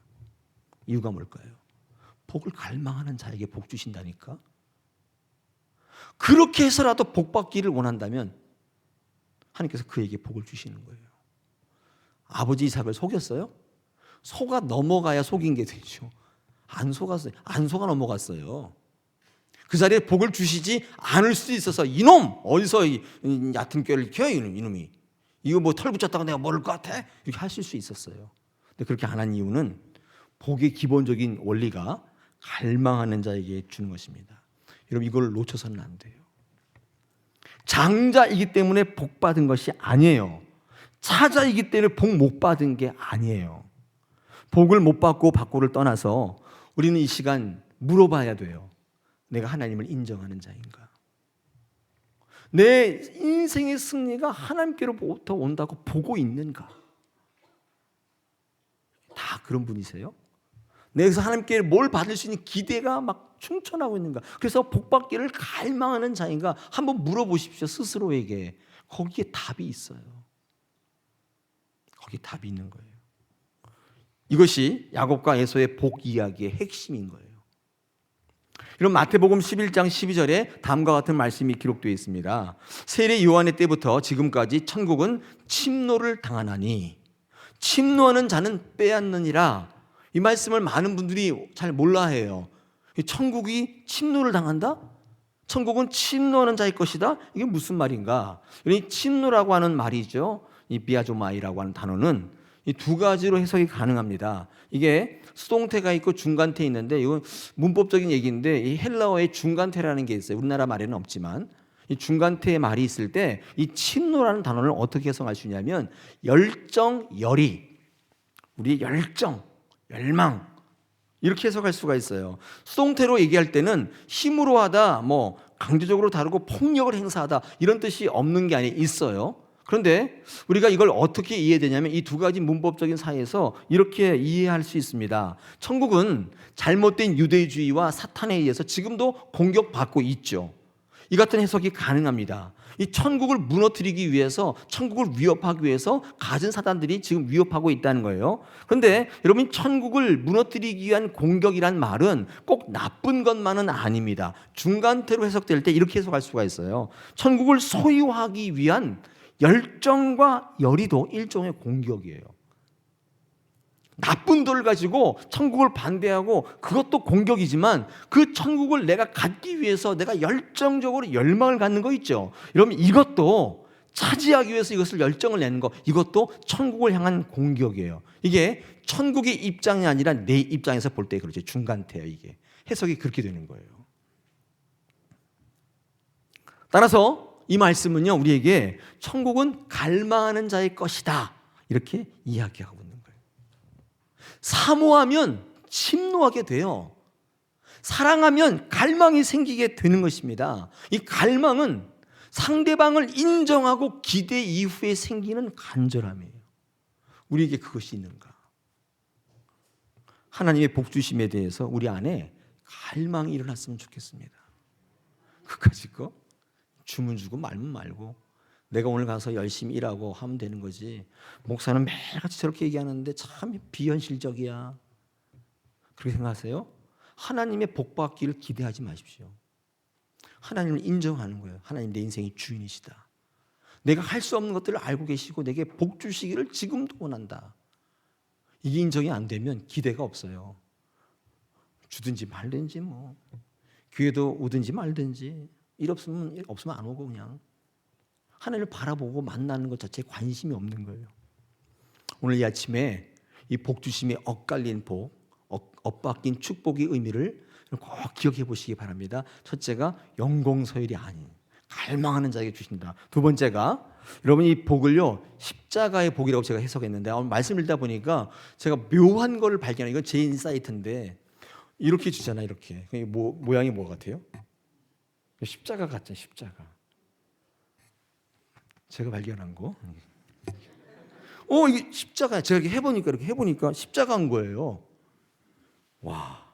이유가 뭘까요? 복을 갈망하는 자에게 복 주신다니까. 그렇게 해서라도 복 받기를 원한다면 하나님께서 그에게 복을 주시는 거예요. 아버지 이삭을 속였어요? 속아 넘어가야 속인 게 되죠. 안 속았어요. 안 속아 넘어갔어요. 그 자리에 복을 주시지 않을 수도 있어서 이놈 어디서 이 얕은 꾀를 켜 이놈이 이거 뭐 털 붙였다가 내가 모를 것 같아? 이렇게 하실 수 있었어요. 근데 그렇게 안 한 이유는 복의 기본적인 원리가 갈망하는 자에게 주는 것입니다. 여러분, 이걸 놓쳐서는 안 돼요. 장자이기 때문에 복 받은 것이 아니에요. 차자이기 때문에 복 못 받은 게 아니에요. 복을 못 받고 받고를 떠나서 우리는 이 시간 물어봐야 돼요. 내가 하나님을 인정하는 자인가? 내 인생의 승리가 하나님께로부터 온다고 보고 있는가? 다 그런 분이세요? 내가 하나님께 뭘 받을 수 있는 기대가 막 충천하고 있는가? 그래서 복 받기를 갈망하는 자인가? 한번 물어보십시오. 스스로에게. 거기에 답이 있어요. 거기에 답이 있는 거예요. 이것이 야곱과 에서의 복 이야기의 핵심인 거예요. 이런 마태복음 11장 12절에 다음과 같은 말씀이 기록되어 있습니다. 세례 요한의 때부터 지금까지 천국은 침노를 당하나니 침노하는 자는 빼앗느니라. 이 말씀을 많은 분들이 잘 몰라해요. 천국이 침노를 당한다? 천국은 침노하는 자의 것이다? 이게 무슨 말인가? 이 침노라고 하는 말이죠. 이 비아조마이라고 하는 단어는 이 두 가지로 해석이 가능합니다. 이게 수동태가 있고 중간태 있는데 이건 문법적인 얘기인데 이 헬라어에 중간태라는 게 있어요. 우리나라 말에는 없지만 이 중간태의 말이 있을 때 이 침노라는 단어를 어떻게 해석할 수 있냐면 열정, 열의, 우리의 열정, 열망 이렇게 해석할 수가 있어요. 수동태로 얘기할 때는 힘으로 하다, 뭐 강제적으로 다루고 폭력을 행사하다 이런 뜻이 없는 게 아니라 있어요. 그런데 우리가 이걸 어떻게 이해되냐면 이 두 가지 문법적인 사이에서 이렇게 이해할 수 있습니다. 천국은 잘못된 유대주의와 사탄에 의해서 지금도 공격받고 있죠. 이 같은 해석이 가능합니다. 이 천국을 무너뜨리기 위해서, 천국을 위협하기 위해서 가진 사단들이 지금 위협하고 있다는 거예요. 그런데 여러분, 천국을 무너뜨리기 위한 공격이란 말은 꼭 나쁜 것만은 아닙니다. 중간태로 해석될 때 이렇게 해석할 수가 있어요. 천국을 소유하기 위한 열정과 열의도 일종의 공격이에요. 나쁜 돌을 가지고 천국을 반대하고 그것도 공격이지만 그 천국을 내가 갖기 위해서 내가 열정적으로 열망을 갖는 거 있죠. 여러분, 이것도 차지하기 위해서 이것을 열정을 내는 거, 이것도 천국을 향한 공격이에요. 이게 천국의 입장이 아니라 내 입장에서 볼 때 그렇죠. 중간태예요. 이게 해석이 그렇게 되는 거예요. 따라서 이 말씀은요, 우리에게 천국은 갈망하는 자의 것이다, 이렇게 이야기하고 있는 거예요. 사모하면 침노하게 돼요. 사랑하면 갈망이 생기게 되는 것입니다. 이 갈망은 상대방을 인정하고 기대 이후에 생기는 간절함이에요. 우리에게 그것이 있는가? 하나님의 복 주심에 대해서 우리 안에 갈망이 일어났으면 좋겠습니다. 그까짓 거 주면 주고 말면 말고 내가 오늘 가서 열심히 일하고 하면 되는 거지. 목사는 매일같이 저렇게 얘기하는데 참 비현실적이야. 그렇게 생각하세요? 하나님의 복 받기를 기대하지 마십시오. 하나님을 인정하는 거예요. 하나님 내 인생의 주인이시다. 내가 할 수 없는 것들을 알고 계시고 내게 복 주시기를 지금도 원한다. 이게 인정이 안 되면 기대가 없어요. 주든지 말든지 뭐 교회도 오든지 말든지 일 없으면 안 오고 그냥 하나님을 바라보고 만나는 것 자체에 관심이 없는 거예요. 오늘 이 아침에 이 복 주심에 엇갈린 복, 엇바뀐 축복의 의미를 꼭 기억해 보시기 바랍니다. 첫째가 영공서열이 아닌 갈망하는 자에게 주신다. 두 번째가 여러분 이 복을요 십자가의 복이라고 제가 해석했는데 오늘 말씀 읽다 보니까 제가 묘한 거를 발견해요. 이건 제 인사이트인데 이렇게 주잖아요. 이렇게 모양이 뭐 같아요? 십자가 같죠. 십자가. 제가 발견한 거. 이게 십자가. 제가 이렇게 해보니까 십자가인 거예요. 와.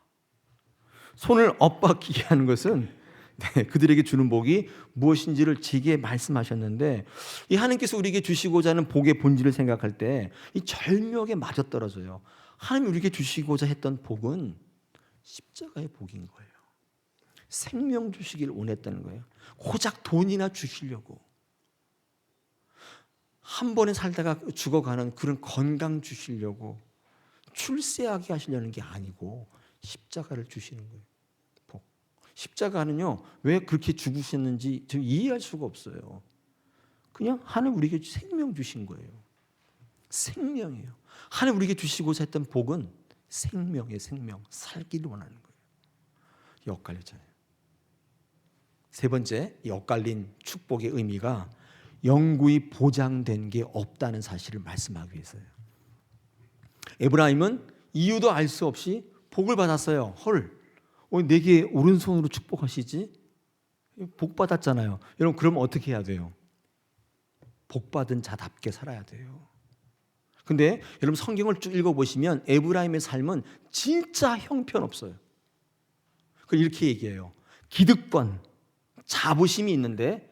손을 엇박히게 하는 것은 그들에게 주는 복이 무엇인지를 제게 말씀하셨는데 이 하나님께서 우리에게 주시고자 하는 복의 본질을 생각할 때 이 절묘하게 맞아떨어져요. 하나님이 우리에게 주시고자 했던 복은 십자가의 복인 거예요. 생명 주시길 원했다는 거예요. 고작 돈이나 주시려고 한 번에 살다가 죽어가는 그런 건강 주시려고 출세하게 하시려는 게 아니고 십자가를 주시는 거예요. 복. 십자가는요 왜 그렇게 죽으셨는지 저 이해할 수가 없어요. 그냥 하나님 우리에게 생명 주신 거예요. 생명이에요. 하나님 우리에게 주시고자 했던 복은 생명이에요. 생명. 살기를 원하는 거예요. 엇갈렸잖아요. 세 번째, 이 엇갈린 축복의 의미가 영구히 보장된 게 없다는 사실을 말씀하기 위해서요. 에브라임은 이유도 알 수 없이 복을 받았어요. 헐, 내게 오른손으로 축복하시지? 복 받았잖아요. 여러분 그러면 어떻게 해야 돼요? 복 받은 자답게 살아야 돼요. 근데 여러분 성경을 쭉 읽어보시면 에브라임의 삶은 진짜 형편없어요. 이렇게 얘기해요. 기득권, 자부심이 있는데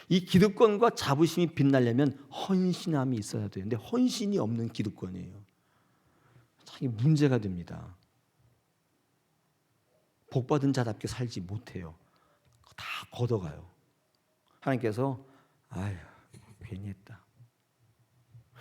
이 기득권과 자부심이 빛나려면 헌신함이 있어야 돼요. 근데 헌신이 없는 기득권이에요. 참 문제가 됩니다. 복받은 자답게 살지 못해요. 다 걷어가요. 하나님께서 아휴 괜히 했다.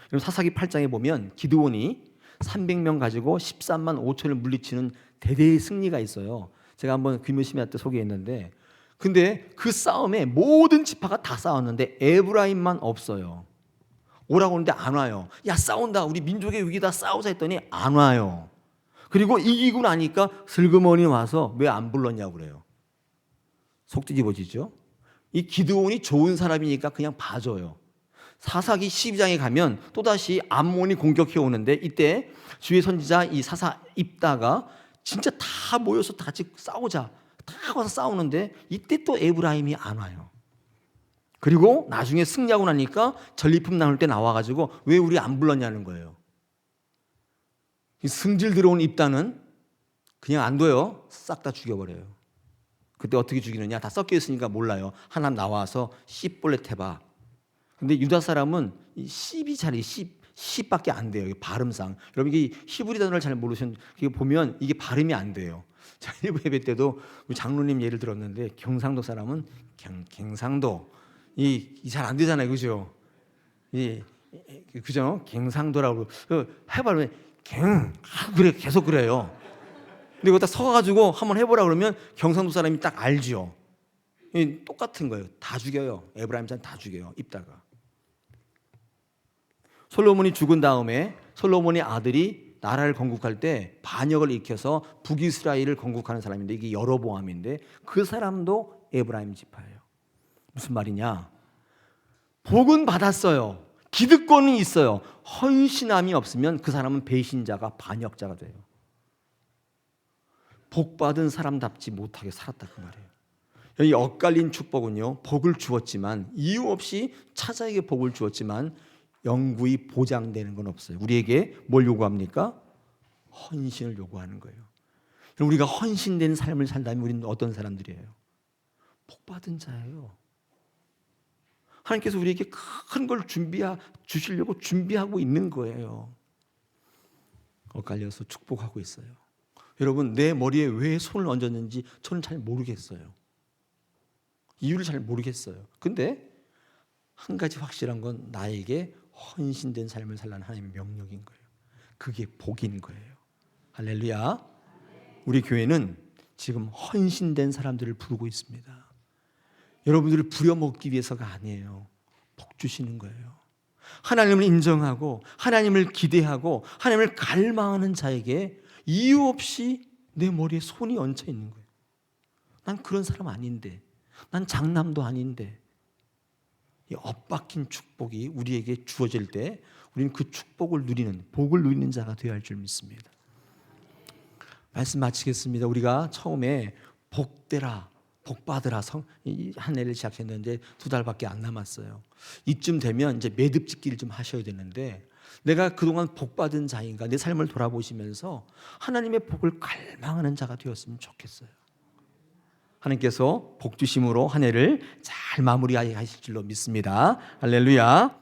그럼 사사기 8장에 보면 기드온이 300명 가지고 13만 5천을 물리치는 대대의 승리가 있어요. 제가 한번 귀모시메아 때 소개했는데 근데 그 싸움에 모든 지파가 다 싸웠는데 에브라임만 없어요. 오라고 하는데 안 와요. 야 싸운다. 우리 민족의 위기다. 싸우자 했더니 안 와요. 그리고 이기고 나니까 슬그머니 와서 왜 안 불렀냐고 그래요. 속 뒤집어지죠. 이 기드온이 좋은 사람이니까 그냥 봐줘요. 사사기 12장에 가면 또다시 암몬이 공격해 오는데 이때 주의 선지자 이 사사 입다가 진짜 다 모여서 다 같이 싸우자. 다 와서 싸우는데 이때 또 에브라임이 안 와요. 그리고 나중에 승리하고 나니까 전리품 나눌 때 나와가지고 왜 우리 안 불렀냐는 거예요. 승질 들어온 입다는 그냥 안 둬요. 싹 다 죽여버려요. 그때 어떻게 죽이느냐? 다 섞여 있으니까 몰라요. 하나 나와서 씨볼렛 해봐. 근데 유다 사람은 씹이 잘 씹밖에 안 돼요. 발음상. 여러분 이게 히브리 단어를 잘 모르시면 보면 이게 발음이 안 돼요. 자, 일부 예배 때도 우리 장로님 예를 들었는데 경상도 사람은 갱상도 이 잘 안 되잖아요, 그죠? 그죠? 갱상도라고 해봐요. 그래 계속 그래요. 근데 이거 딱 서가지고 한번 해보라 그러면 경상도 사람이 딱 알죠. 똑같은 거예요. 다 죽여요. 에브라임 산 다 죽여요. 입다가. 솔로몬이 죽은 다음에 솔로몬의 아들이 나라를 건국할 때 반역을 일으켜서 북이스라엘을 건국하는 사람인데 이게 여로보암인데 그 사람도 에브라임 지파예요. 무슨 말이냐? 복은 받았어요. 기득권은 있어요. 헌신함이 없으면 그 사람은 배신자가 반역자가 돼요. 복 받은 사람답지 못하게 살았다 그 말이에요. 이 엇갈린 축복은요, 복을 주었지만 이유 없이 차자에게 복을 주었지만 영구히 보장되는 건 없어요. 우리에게 뭘 요구합니까? 헌신을 요구하는 거예요. 우리가 헌신된 삶을 산다면 우리는 어떤 사람들이에요? 복 받은 자예요. 하나님께서 우리에게 큰 걸 주시려고 준비하고 있는 거예요. 엇갈려서 축복하고 있어요. 여러분, 내 머리에 왜 손을 얹었는지 저는 잘 모르겠어요. 이유를 잘 모르겠어요. 근데 한 가지 확실한 건 나에게 헌신된 삶을 살라는 하나님의 명령인 거예요. 그게 복인 거예요. 할렐루야. 우리 교회는 지금 헌신된 사람들을 부르고 있습니다. 여러분들을 부려먹기 위해서가 아니에요. 복 주시는 거예요. 하나님을 인정하고 하나님을 기대하고 하나님을 갈망하는 자에게 이유 없이 내 머리에 손이 얹혀 있는 거예요. 난 그런 사람 아닌데, 난 장남도 아닌데. 이 엇박힌 축복이 우리에게 주어질 때 우리는 그 축복을 누리는, 복을 누리는 자가 되어야 할 줄 믿습니다. 말씀 마치겠습니다. 우리가 처음에 복되라, 복받으라 한 해를 시작했는데 2달밖에 안 남았어요. 이쯤 되면 이제 매듭짓기를 좀 하셔야 되는데, 내가 그동안 복받은 자인가, 내 삶을 돌아보시면서 하나님의 복을 갈망하는 자가 되었으면 좋겠어요. 하나님께서 복 주심으로 한 해를 잘 마무리하실 줄로 믿습니다. 할렐루야.